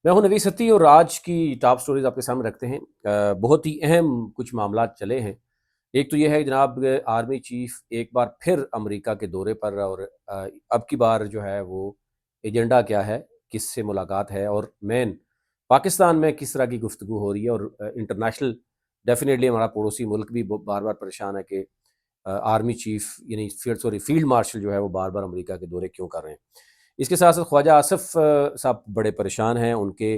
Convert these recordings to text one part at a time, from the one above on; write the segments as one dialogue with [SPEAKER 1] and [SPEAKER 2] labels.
[SPEAKER 1] میں ہوں نویس ستی اور آج کی ٹاپ سٹوریز آپ کے سامنے رکھتے ہیں۔ بہت ہی اہم کچھ معاملات چلے ہیں۔ ایک تو یہ ہے جناب آرمی چیف ایک بار پھر امریکہ کے دورے پر، اور اب کی بار جو ہے وہ ایجنڈا کیا ہے، کس سے ملاقات ہے، اور مین پاکستان میں کس طرح کی گفتگو ہو رہی ہے، اور انٹرنیشنل ڈیفینیٹلی ہمارا پڑوسی ملک بھی بار بار پریشان ہے کہ آرمی چیف یعنی فیلڈ مارشل جو ہے وہ بار بار امریکہ کے دورے کیوں کر رہے ہیں۔ اس کے ساتھ ساتھ خواجہ آصف صاحب بڑے پریشان ہیں، ان کے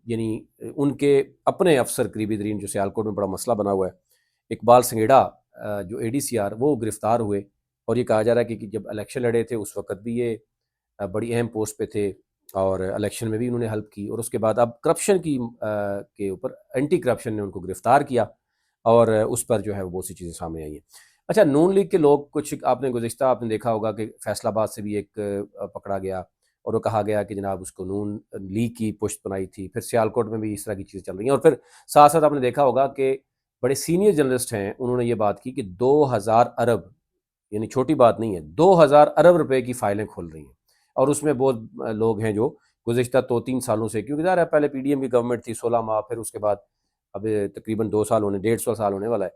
[SPEAKER 1] یعنی ان کے اپنے افسر قریبی ترین جو سیالکوٹ میں بڑا مسئلہ بنا ہوا ہے، اقبال سنگیڑا جو اے ڈی سی آر، وہ گرفتار ہوئے، اور یہ کہا جا رہا ہے کہ جب الیکشن لڑے تھے اس وقت بھی یہ بڑی اہم پوسٹ پہ تھے، اور الیکشن میں بھی انہوں نے ہیلپ کی، اور اس کے بعد اب کرپشن کی کے اوپر اینٹی کرپشن نے ان کو گرفتار کیا، اور اس پر جو ہے وہ بہت سی چیزیں سامنے آئی ہیں۔ اچھا، نون لیگ کے لوگ کچھ آپ نے دیکھا ہوگا کہ فیصل آباد سے بھی ایک پکڑا گیا، اور وہ کہا گیا کہ جناب اس کو نون لیگ کی پشت بنائی تھی، پھر سیالکوٹ میں بھی اس طرح کی چیزیں چل رہی ہیں، اور پھر ساتھ ساتھ آپ نے دیکھا ہوگا کہ بڑے سینئر جرنلسٹ ہیں، انہوں نے یہ بات کی کہ 2000 ارب، یعنی چھوٹی بات نہیں ہے، 2000 ارب روپے کی فائلیں کھل رہی ہیں، اور اس میں بہت لوگ ہیں جو گزشتہ 2-3 سالوں سے، کیونکہ ظاہر ہے پہلے پی ڈی ایم کی گورنمنٹ تھی 16 ماہ، پھر اس کے بعد اب تقریباً 2 سال ہونے 150 سال ہونے والا ہے،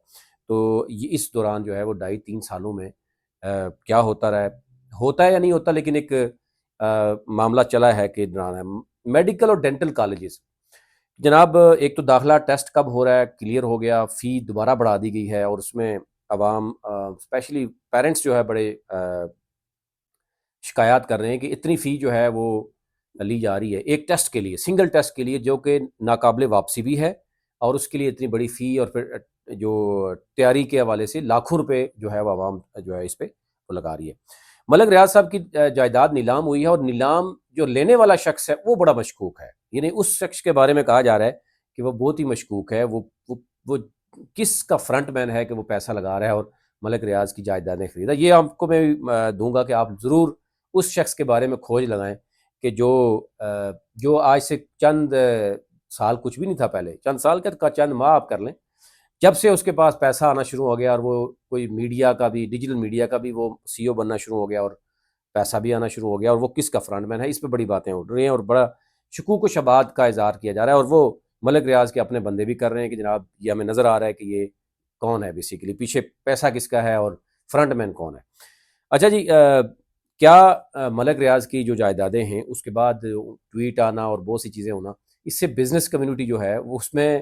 [SPEAKER 1] تو یہ اس دوران جو ہے وہ 2.5-3 سالوں میں کیا ہوتا رہا ہے، ہوتا ہے یا نہیں ہوتا، لیکن ایک معاملہ چلا ہے کہ میڈیکل اور ڈینٹل کالجز، جناب ایک تو داخلہ ٹیسٹ کب ہو رہا ہے، کلیئر ہو گیا، فی دوبارہ بڑھا دی گئی ہے، اور اس میں عوام اسپیشلی پیرنٹس جو ہے بڑے شکایات کر رہے ہیں کہ اتنی فی جو ہے وہ لی جا رہی ہے ایک ٹیسٹ کے لیے، سنگل ٹیسٹ کے لیے، جو کہ ناقابل واپسی بھی ہے، اور اس کے لیے اتنی بڑی فی، اور پھر جو تیاری کے حوالے سے لاکھوں روپے جو ہے وہ عوام جو ہے اس پہ وہ لگا رہی ہے۔ ملک ریاض صاحب کی جائیداد نیلام ہوئی ہے، اور نیلام جو لینے والا شخص ہے وہ بڑا مشکوک ہے، یعنی اس شخص کے بارے میں کہا جا رہا ہے کہ وہ بہت ہی مشکوک ہے، وہ کس کا فرنٹ مین ہے کہ وہ پیسہ لگا رہا ہے اور ملک ریاض کی جائیدادیں خریدا۔ یہ آپ کو میں دوں گا کہ آپ ضرور اس شخص کے بارے میں کھوج لگائیں کہ جو آج سے چند سال، کچھ بھی نہیں تھا پہلے، چند سال کا چند ماہ آپ کر لیں، جب سے اس کے پاس پیسہ آنا شروع ہو گیا، اور وہ کوئی میڈیا کا بھی، ڈیجیٹل میڈیا کا بھی وہ سی او بننا شروع ہو گیا، اور پیسہ بھی آنا شروع ہو گیا، اور وہ کس کا فرنٹ مین ہے، اس پہ بڑی باتیں اٹھ رہی ہیں، اور بڑا شکوک و شبہات کا اظہار کیا جا رہا ہے، اور وہ ملک ریاض کے اپنے بندے بھی کر رہے ہیں کہ جناب یہ ہمیں نظر آ رہا ہے کہ یہ کون ہے، بیسیکلی پیچھے پیسہ کس کا ہے اور فرنٹ مین کون ہے۔ اچھا جی، کیا ملک ریاض کی جو جائیدادیں ہیں، اس کے بعد ٹویٹ آنا اور بہت سی چیزیں ہونا، اس سے بزنس کمیونٹی جو ہے وہ اس میں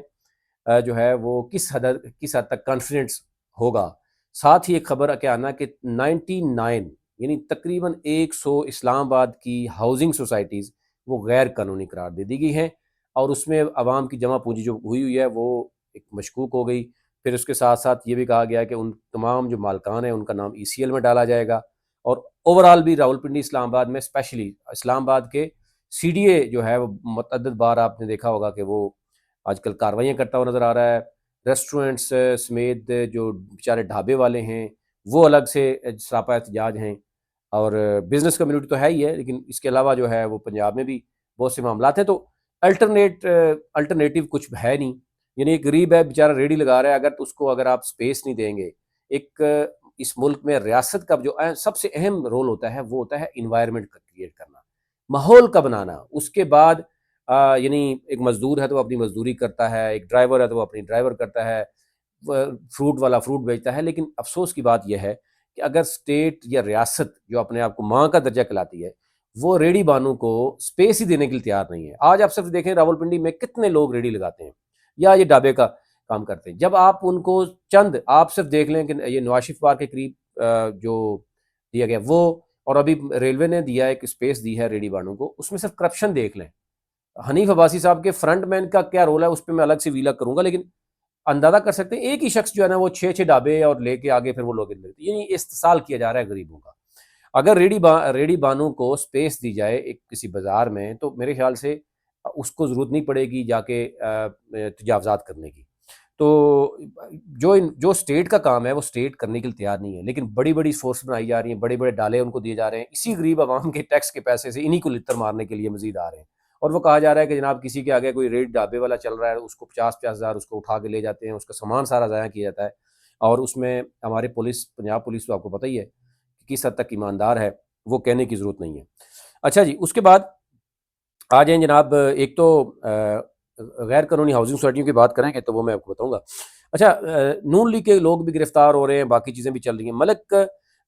[SPEAKER 1] جو ہے وہ کس حد تک کانفیڈنس ہوگا۔ ساتھ ہی ایک خبر کیا آنا کہ 99 یعنی تقریباً 100 اسلام آباد کی ہاؤسنگ سوسائٹیز وہ غیر قانونی قرار دے دی گئی ہیں، اور اس میں عوام کی جمع پونجی جو ہوئی ہے وہ ایک مشکوک ہو گئی۔ پھر اس کے ساتھ ساتھ یہ بھی کہا گیا کہ ان تمام جو مالکان ہیں ان کا نام ای سی ایل میں ڈالا جائے گا، اور اوورال بھی راولپنڈی اسلام آباد میں، اسپیشلی اسلام آباد کے سی ڈی اے جو ہے وہ متعدد بار آپ نے دیکھا ہوگا کہ وہ آج کل کارروائیاں کرتا ہوا نظر آ رہا ہے۔ ریسٹورنٹس سمیت جو بیچارے ڈھابے والے ہیں وہ الگ سے سراپا احتجاج ہیں، اور بزنس کمیونٹی تو ہے ہی ہے، لیکن اس کے علاوہ جو ہے وہ پنجاب میں بھی بہت سے معاملات ہیں، تو الٹرنیٹیو کچھ ہے نہیں، یعنی ایک غریب ہے بیچارہ ریڑھی لگا رہا ہے، اگر آپ سپیس نہیں دیں گے، ایک اس ملک میں ریاست کا جو سب سے اہم رول ہوتا ہے وہ ہوتا ہے انوائرمنٹ کا کریٹ کرنا، ماحول کا بنانا، اس کے بعد یعنی ایک مزدور ہے تو وہ اپنی مزدوری کرتا ہے، ایک ڈرائیور ہے تو وہ اپنی ڈرائیور کرتا ہے، فروٹ والا فروٹ بیچتا ہے، لیکن افسوس کی بات یہ ہے کہ اگر اسٹیٹ یا ریاست جو اپنے آپ کو ماں کا درجہ کہلاتی ہے، وہ ریڑھی بانوں کو سپیس ہی دینے کے لیے تیار نہیں ہے۔ آج آپ صرف دیکھیں راولپنڈی میں کتنے لوگ ریڑھی لگاتے ہیں یا یہ ڈھابے کا کام کرتے ہیں، جب آپ ان کو آپ صرف دیکھ لیں کہ یہ نواز شریف پارک کے قریب جو دیا گیا وہ، اور ابھی ریلوے نے دیا ایک اسپیس دی ہے ریڑھی بانوں کو، اس میں صرف کرپشن دیکھ لیں۔ حنیف عباسی صاحب کے فرنٹ مین کا کیا رول ہے اس پہ میں الگ سے ویلا کروں گا، لیکن اندازہ کر سکتے ہیں ایک ہی شخص جو ہے نا وہ 6 ڈھابے اور لے کے آگے پھر وہ لوگ ملتے، یعنی استحصال کیا جا رہا ہے غریبوں کا۔ اگر ریڑھی بانوں کو سپیس دی جائے ایک کسی بازار میں، تو میرے خیال سے اس کو ضرورت نہیں پڑے گی جا کے تجاوزات کرنے کی۔ تو جو اسٹیٹ کا کام ہے وہ اسٹیٹ کرنے کے لیے تیار نہیں ہے، لیکن بڑی بڑی فورس بنائی جا رہی ہیں، بڑے بڑے ڈالے ان کو دیے جا رہے ہیں، اسی غریب عوام کے ٹیکس کے پیسے سے انہی کو لتر مارنے کے لیے مزید آ رہے ہیں، اور وہ کہا جا رہا ہے کہ جناب کسی کے آگے کوئی ریٹ ڈھابے والا چل رہا ہے، اس کو 50,000 اس کو اٹھا کے لے جاتے ہیں، اس کا سامان سارا ضائع کیا جاتا ہے، اور اس میں ہمارے پنجاب پولیس تو آپ کو پتہ ہی ہے کہ کس حد تک ایماندار ہے، وہ کہنے کی ضرورت نہیں ہے۔ اچھا جی، اس کے بعد آ جائیں جناب، ایک تو غیر قانونی ہاؤسنگ سوسائٹیوں کی بات کریں گے تو وہ میں آپ کو بتاؤں گا. اچھا، نون لیگ کے لوگ بھی گرفتار ہو رہے ہیں، باقی چیزیں بھی چل رہی ہیں. ملک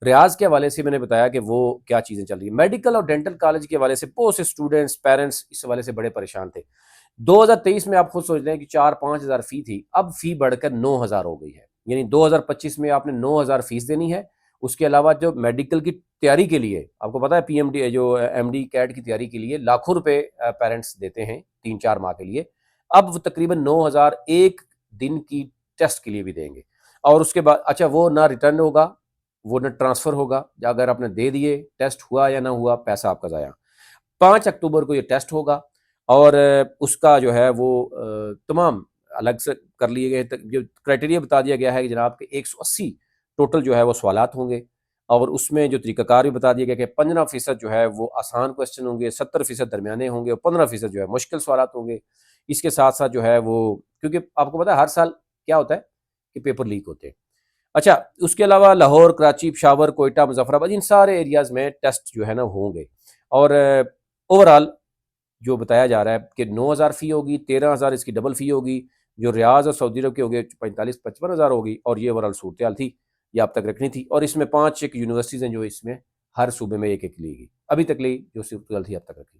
[SPEAKER 1] ریاض کے حوالے سے میں نے بتایا کہ وہ کیا چیزیں چل رہی ہیں. میڈیکل اور ڈینٹل کالج کے حوالے سے بہت سے اسٹوڈنٹس پیرنٹس اس حوالے سے بڑے پریشان تھے. 2023 میں آپ خود سوچ لیں کہ 4-5 ہزار فی تھی، اب فی بڑھ کر 9 ہزار ہو گئی ہے. یعنی 2025 میں آپ نے 9 ہزار فیس دینی ہے. اس کے علاوہ جو میڈیکل کی تیاری کے لیے آپ کو پتا ہے پی ایم ڈی جو ایم ڈی کیٹ کی تیاری کے لیے لاکھوں روپے پیرنٹس دیتے ہیں 3-4 ماہ کے لیے. اب وہ تقریباً 9 ہزار ایک دن کی ٹیسٹ کے لیے بھی دیں گے. اور اس کے بعد اچھا وہ نہ ریٹرن ہوگا، وہ نہ ٹرانسفر ہوگا. اگر آپ نے دے دیے، ٹیسٹ ہوا یا نہ ہوا، پیسہ آپ کا ضائع. 5 اکتوبر کو یہ ٹیسٹ ہوگا اور اس کا جو ہے وہ تمام الگ سے کر لیے گئے. جو کرائٹیریا بتا دیا گیا ہے کہ جناب کہ 180 ٹوٹل جو ہے وہ سوالات ہوں گے. اور اس میں جو طریقہ کار بھی بتا دیا گیا کہ 15% جو ہے وہ آسان کوشچن ہوں گے، 70% درمیانے ہوں گے، اور 15% جو ہے مشکل سوالات ہوں گے. اس کے ساتھ ساتھ جو ہے وہ، کیونکہ آپ کو پتا ہے ہر سال کیا ہوتا ہے کہ پیپر لیک ہوتے ہیں. اچھا، اس کے علاوہ لاہور، کراچی، پشاور، کوئٹہ، مظفر آباد، ان سارے ایریاز میں ٹیسٹ جو ہے نا ہوں گے. اور اوور آل جو بتایا جا رہا ہے کہ 9 ہزار فی ہوگی، 13 ہزار اس کی ڈبل فی ہوگی. جو ریاض اور سعودی عرب کے ہوگے 45-55 ہزار ہوگی. اور یہ اوور آل صورتحال تھی، یہ آپ تک رکھنی تھی. اور اس میں 5 ایک یونیورسٹیز ہیں جو اس میں ہر صوبے میں ایک ایک لی گئی. ابھی تک لی جو صورتحال تھی اب تک رکھی.